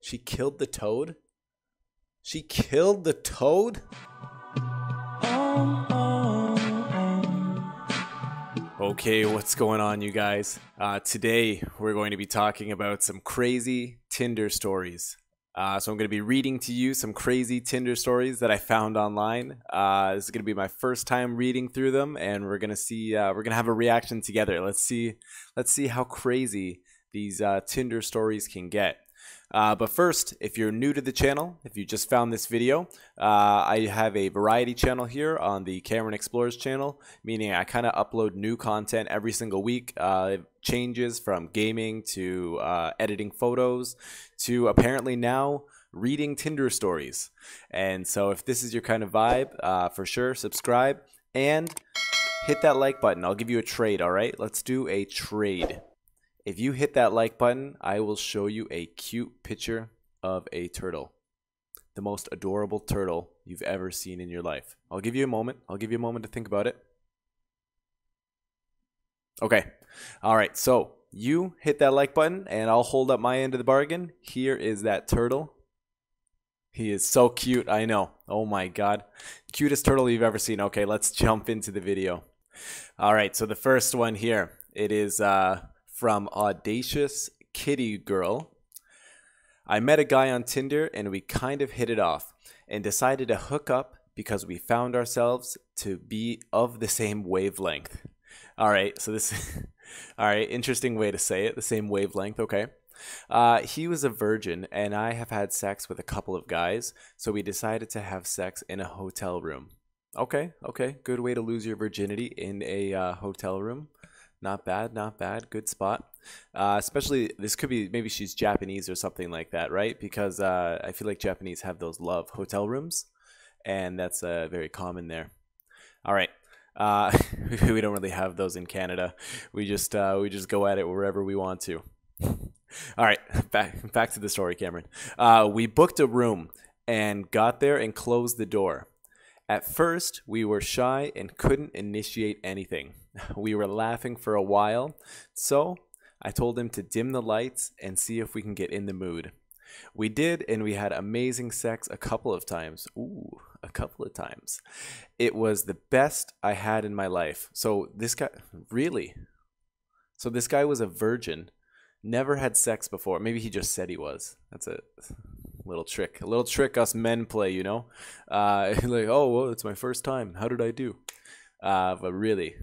She killed the toad? She killed the toad? Okay, what's going on, you guys? Today, we're going to be talking about some crazy Tinder stories. So I'm going to be reading to you some crazy Tinder stories that I found online. This is going to be my first time reading through them, and we're going to see. We're going to have a reaction together. Let's see how crazy these Tinder stories can get. But first, if you're new to the channel, if you just found this video, I have a variety channel here on the CameronExplores channel, meaning I kind of upload new content every single week. It changes from gaming to editing photos to apparently now reading Tinder stories. And so if this is your kind of vibe, for sure, subscribe and hit that like button. I'll give you a trade, all right? Let's do a trade. If you hit that like button, I will show you a cute picture of a turtle. The most adorable turtle you've ever seen in your life. I'll give you a moment. I'll give you a moment to think about it. Okay. All right. So you hit that like button and I'll hold up my end of the bargain. Here is that turtle. He is so cute. I know. Oh my God. Cutest turtle you've ever seen. Okay, let's jump into the video. All right. So the first one here, it is from Audacious Kitty Girl. I met a guy on Tinder and we kind of hit it off and decided to hook up because we found ourselves to be of the same wavelength. All right, so this, all right, interesting way to say it, the same wavelength, okay. He was a virgin and I have had sex with a couple of guys, so we decided to have sex in a hotel room. Okay, good way to lose your virginity in a hotel room. Not bad, not bad. Good spot. Especially, this could be, maybe she's Japanese or something like that, right? Because I feel like Japanese have those love hotel rooms, and that's very common there. All right. We don't really have those in Canada. We just go at it wherever we want to. All right, back to the story, Cameron. We booked a room and got there and closed the door. At first, we were shy and couldn't initiate anything. We were laughing for a while, so I told him to dim the lights and see if we can get in the mood. We did, and we had amazing sex a couple of times. Ooh, a couple of times. It was the best I had in my life. So this guy, really? So this guy was a virgin, never had sex before. Maybe he just said he was. That's a little trick us men play, you know? Like, oh, well, it's my first time. How did I do? But really,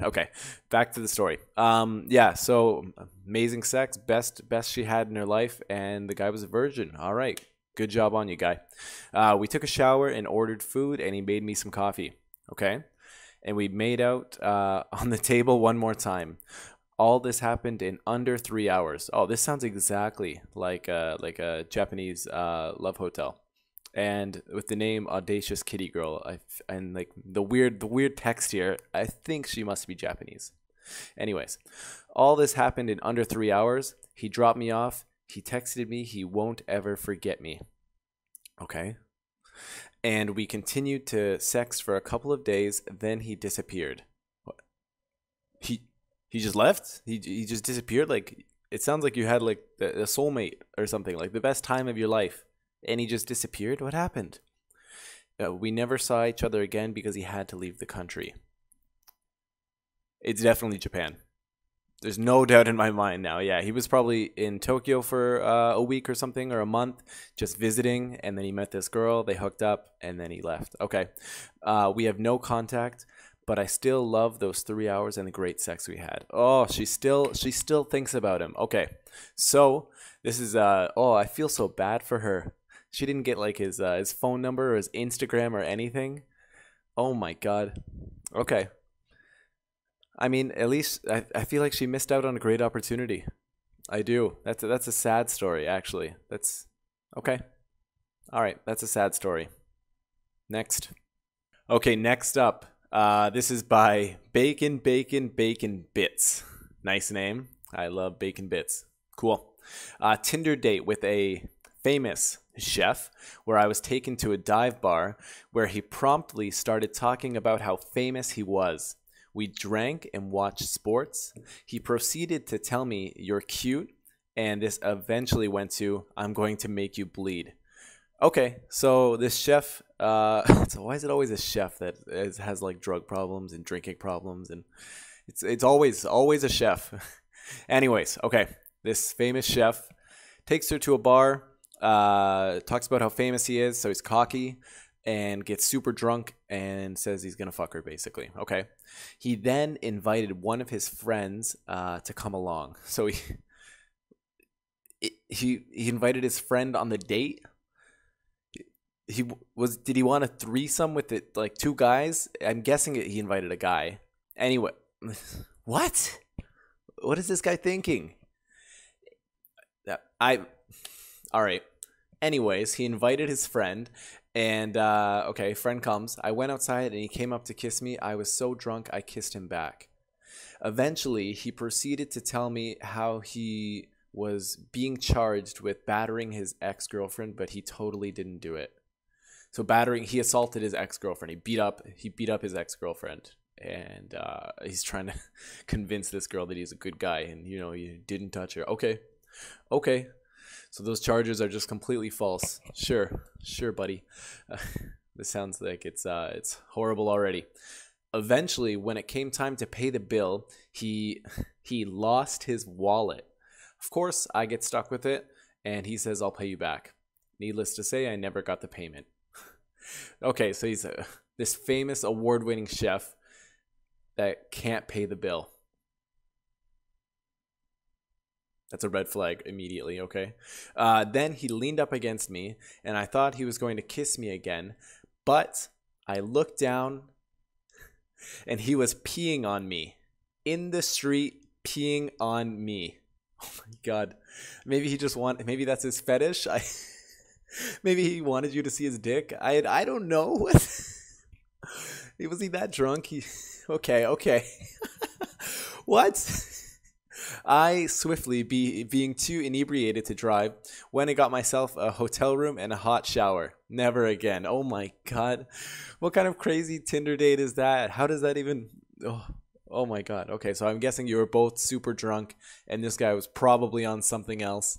okay, back to the story. Yeah, so amazing sex, best she had in her life, and the guy was a virgin. All right, good job on you, guy. We took a shower and ordered food, and he made me some coffee. Okay, and we made out on the table one more time. All this happened in under 3 hours. Oh, this sounds exactly like a Japanese love hotel. And with the name Audacious Kitty Girl, and like the weird text here, I think she must be Japanese. Anyways, all this happened in under 3 hours. He dropped me off. He texted me he won't ever forget me. Okay. And we continued to sex for a couple of days. Then he disappeared. What? He just left? He just disappeared? Like, it sounds like you had like a soulmate or something, like the best time of your life. And he just disappeared? What happened? We never saw each other again because he had to leave the country. It's definitely Japan. There's no doubt in my mind now. Yeah, he was probably in Tokyo for a week or something, or a month, just visiting, and then he met this girl, they hooked up, and then he left. Okay. We have no contact, but I still love those 3 hours and the great sex we had. Oh, she still thinks about him. Okay. So this is oh, I feel so bad for her. She didn't get like his phone number or his Instagram or anything. Oh my God. Okay. I mean, at least I feel like she missed out on a great opportunity. I do. That's a sad story, actually. That's okay. All right, that's a sad story. Next. Okay, next up. This is by Bacon Bits. Nice name. I love Bacon Bits. Cool. Tinder date with a famous chef where I was taken to a dive bar where he promptly started talking about how famous he was. We drank and watched sports. He proceeded to tell me, "You're cute And this eventually went to, I'm going to make you bleed. Okay, so this chef, so why is it always a chef that has like drug problems and drinking problems, and it's always a chef. Anyways, okay, this famous chef takes her to a bar, talks about how famous he is, so he's cocky, and gets super drunk and says he's gonna fuck her, basically. Okay, he then invited one of his friends to come along. So he invited his friend on the date. Did he want a threesome with it, like two guys? I'm guessing he invited a guy. Anyway, what is this guy thinking? All right. Anyways, he invited his friend, and okay, friend comes. I went outside and he came up to kiss me. I was so drunk I kissed him back. Eventually, he proceeded to tell me how he was being charged with battering his ex-girlfriend, but he totally didn't do it. So he assaulted his ex-girlfriend. He beat up his ex-girlfriend, and he's trying to convince this girl that he's a good guy, and you didn't touch her. Okay. So those charges are just completely false. Sure, buddy. This sounds like it's horrible already. Eventually, when it came time to pay the bill, he lost his wallet. Of course, I get stuck with it, and he says, I'll pay you back. Needless to say, I never got the payment. Okay, so he's this famous award-winning chef that can't pay the bill. That's a red flag immediately, okay? Then he leaned up against me, and I thought he was going to kiss me again, but I looked down, and he was peeing on me. In the street, peeing on me. Oh my God. Maybe that's his fetish. Maybe he wanted you to see his dick. I don't know. Was he that drunk? Okay. What? I swiftly, being too inebriated to drive, went and got myself a hotel room and a hot shower. Never again. Oh my God. What kind of crazy Tinder date is that? How does that even... Oh my God. Okay, so I'm guessing you were both super drunk and this guy was probably on something else.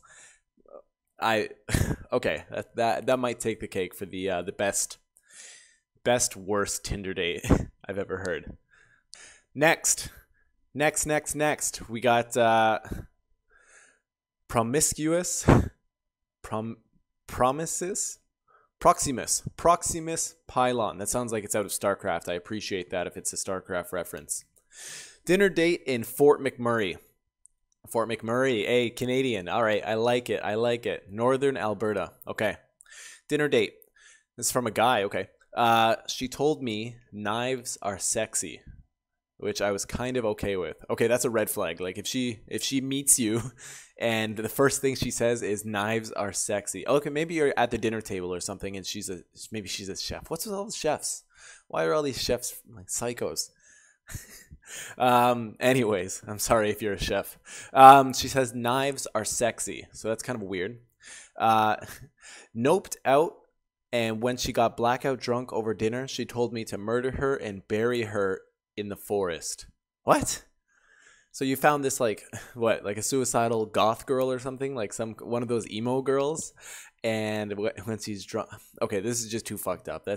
Okay, that might take the cake for the best worst Tinder date I've ever heard. Next, we got Promiscuous Proximus Pylon. That sounds like it's out of StarCraft. I appreciate that if it's a StarCraft reference. Dinner date in Fort McMurray. Hey, Canadian. All right, I like it. Northern Alberta. Okay. Dinner date. This is from a guy. Okay. She told me knives are sexy, which I was kind of okay with. Okay, that's a red flag. Like if she meets you and the first thing she says is knives are sexy. Okay, maybe you're at the dinner table or something and maybe she's a chef. What's with all the chefs? Why are all these chefs like psychos? Anyways, I'm sorry if you're a chef. She says knives are sexy, so that's kind of weird. Noped out, and when she got blackout drunk over dinner, she told me to murder her and bury her in the forest. What? So you found this like a suicidal goth girl or something, like one of those emo girls, and when she's drunk. Okay, this is just too fucked up.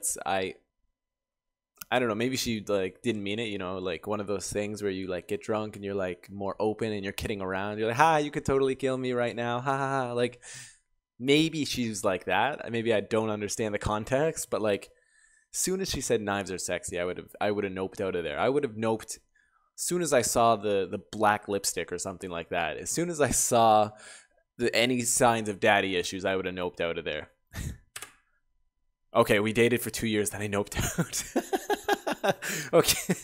I don't know, maybe she like didn't mean it, like one of those things where you like get drunk and you're like more open and you're kidding around. You're like, ha, you could totally kill me right now. Ha ha ha. Like maybe she's like that. Maybe I don't understand the context, but like as soon as she said knives are sexy, I would have noped out of there. I would have noped as soon as I saw the black lipstick or something like that. As soon as I saw any signs of daddy issues, I would have noped out of there. Okay, we dated for 2 years, then I noped out. Okay.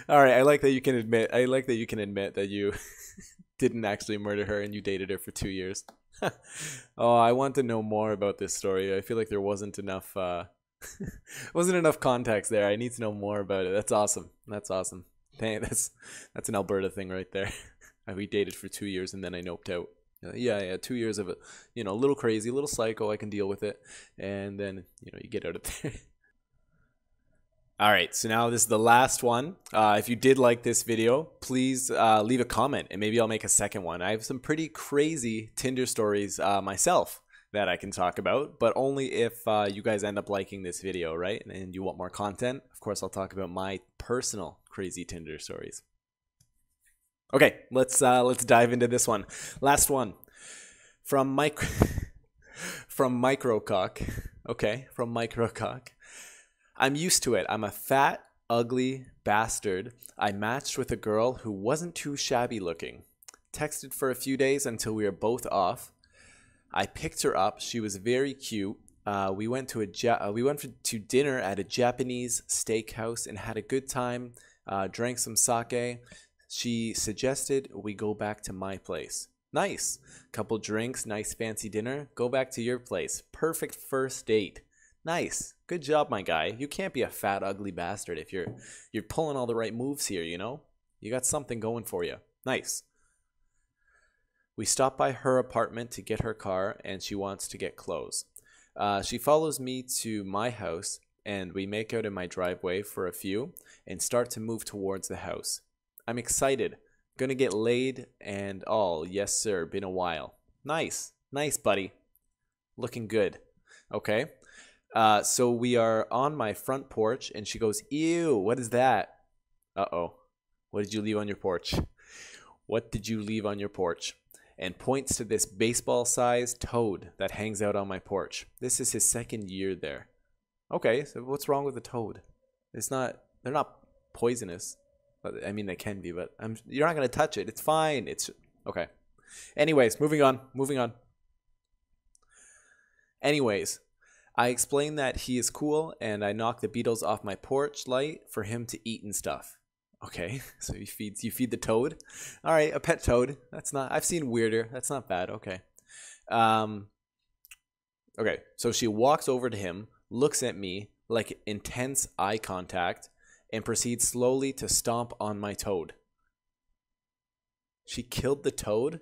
All right, I like that you can admit that you didn't actually murder her and you dated her for 2 years. Oh, I want to know more about this story. I feel like there wasn't enough context there. I need to know more about it. That's awesome. Dang, that's an Alberta thing right there. We dated for 2 years and then I noped out. Yeah, 2 years of it, a little crazy, a little psycho. I can deal with it, and then you get out of there. All right, so now this is the last one. If you did like this video, please leave a comment and maybe I'll make a second one. I have some pretty crazy Tinder stories myself that I can talk about, but only if you guys end up liking this video, right? And you want more content. Of course, I'll talk about my personal crazy Tinder stories. Okay, let's dive into this one. Last one from Microcock. Okay, from Microcock. I'm used to it. I'm a fat, ugly bastard. I matched with a girl who wasn't too shabby looking. Texted for a few days until we were both off. I picked her up. She was very cute. We went to dinner at a Japanese steakhouse and had a good time. Drank some sake. She suggested we go back to my place. Nice. Couple drinks, nice fancy dinner. Go back to your place. Perfect first date. Nice. Good job, my guy. You can't be a fat, ugly bastard if you're pulling all the right moves here, you know? You got something going for you. Nice. We stopped by her apartment to get her car, and she wants to get clothes. She follows me to my house, and we make out in my driveway for a few and start to move towards the house. I'm excited. Gonna get laid and all. Yes, sir. Been a while. Nice. Nice, buddy. Looking good. Okay. So we are on my front porch, and she goes, ew, what is that? Uh-oh. What did you leave on your porch? What did you leave on your porch? And points to this baseball-sized toad that hangs out on my porch. This is his second year there. Okay, so what's wrong with the toad? They're not poisonous. I mean, they can be, but you're not going to touch it. It's fine. It's okay. Anyways, moving on. Anyways, I explain that he is cool, and I knock the beetles off my porch light for him to eat and stuff. Okay, so you feed the toad. All right, a pet toad. That's not. I've seen weirder. That's not bad. Okay. Okay, so she walks over to him, looks at me like intense eye contact, and proceeds slowly to stomp on my toad. She killed the toad?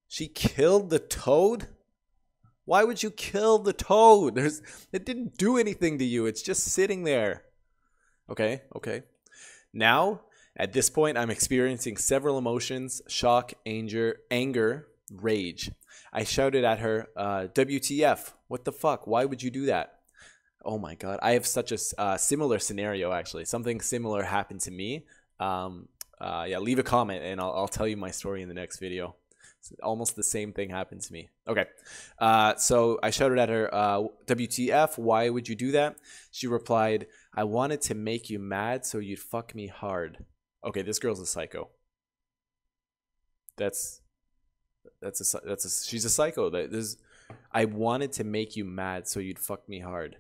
She killed the toad? Why would you kill the toad? It didn't do anything to you. It's just sitting there. Okay. Now, at this point, I'm experiencing several emotions: shock, anger, rage. I shouted at her, WTF, what the fuck? Why would you do that? Oh my God. I have such a similar scenario, actually. Something similar happened to me. Yeah, leave a comment and I'll tell you my story in the next video. Almost the same thing happened to me. Okay. So I shouted at her, WTF, why would you do that? She replied, I wanted to make you mad so you'd fuck me hard. Okay, this girl's a psycho. She's a psycho. I wanted to make you mad so you'd fuck me hard.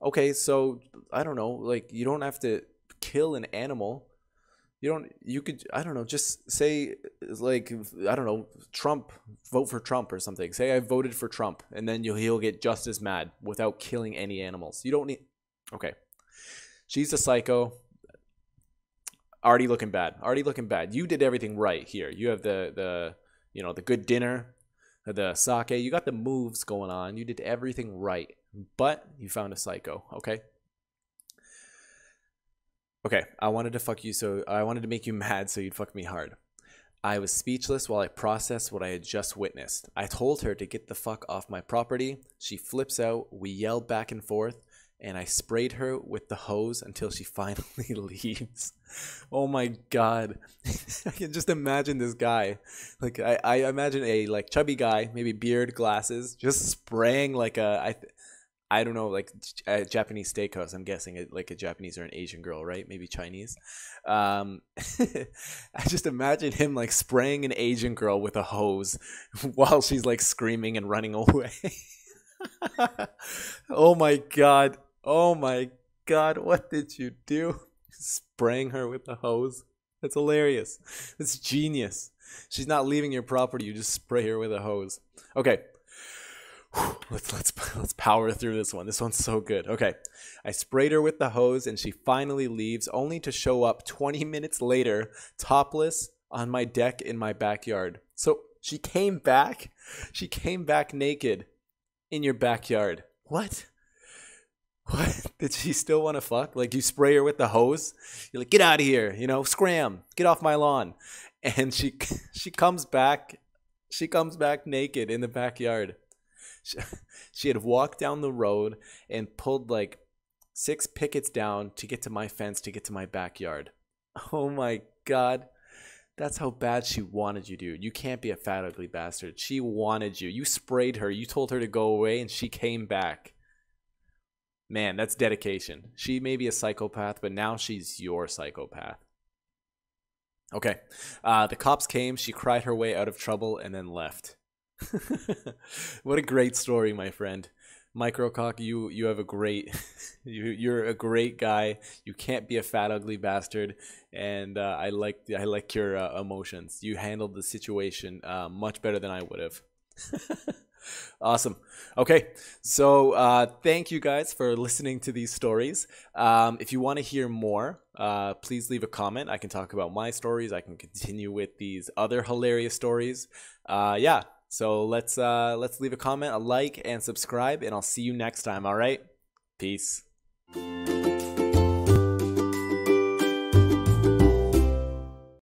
Okay, so I don't know, like you don't have to kill an animal. You could, I don't know, just say, like, I don't know, Trump, vote for Trump or something. Say I voted for Trump, and then he'll get just as mad without killing any animals. You don't need, okay. She's a psycho. Already looking bad. You did everything right here. You have the good dinner, the sake. You got the moves going on. You did everything right, but you found a psycho, okay? Okay, I wanted to make you mad so you'd fuck me hard. I was speechless while I processed what I had just witnessed. I told her to get the fuck off my property. She flips out. We yelled back and forth, and I sprayed her with the hose until she finally leaves. Oh my God. I can just imagine this guy. Like I imagine a like chubby guy, maybe beard, glasses, just spraying like I don't know, like a Japanese steakhouse. I'm guessing like a Japanese or an Asian girl, right? Maybe Chinese. I just imagine him like spraying an Asian girl with a hose while she's like screaming and running away. Oh my God. What did you do? Spraying her with a hose. That's hilarious. That's genius. She's not leaving your property. You just spray her with a hose. Okay. Let's power through this one. This one's so good. Okay. I sprayed her with the hose and she finally leaves, only to show up 20 minutes later, topless on my deck in my backyard. So she came back naked in your backyard. What? What? Did she still want to fuck? Like you spray her with the hose? You're like, get out of here, you know, scram, get off my lawn. And she comes back. She comes back naked in the backyard. She, she had walked down the road and pulled like 6 pickets down to get to my fence to get to my backyard. Oh my God. That's how bad she wanted you, dude. You can't be a fat, ugly bastard. She wanted you. You sprayed her. You told her to go away, and she came back. Man, that's dedication. She may be a psychopath, but now she's your psychopath. Okay. The cops came. She cried her way out of trouble and then left. What a great story, my friend. Microcock, you have a great you're a great guy. You can't be a fat ugly bastard, and I like your emotions. You handled the situation much better than I would have. Awesome. Okay, so thank you guys for listening to these stories. If you want to hear more, please leave a comment. I can talk about my stories. I can continue with these other hilarious stories. Yeah. So let's leave a comment, a like, and subscribe, and I'll see you next time. All right? Peace.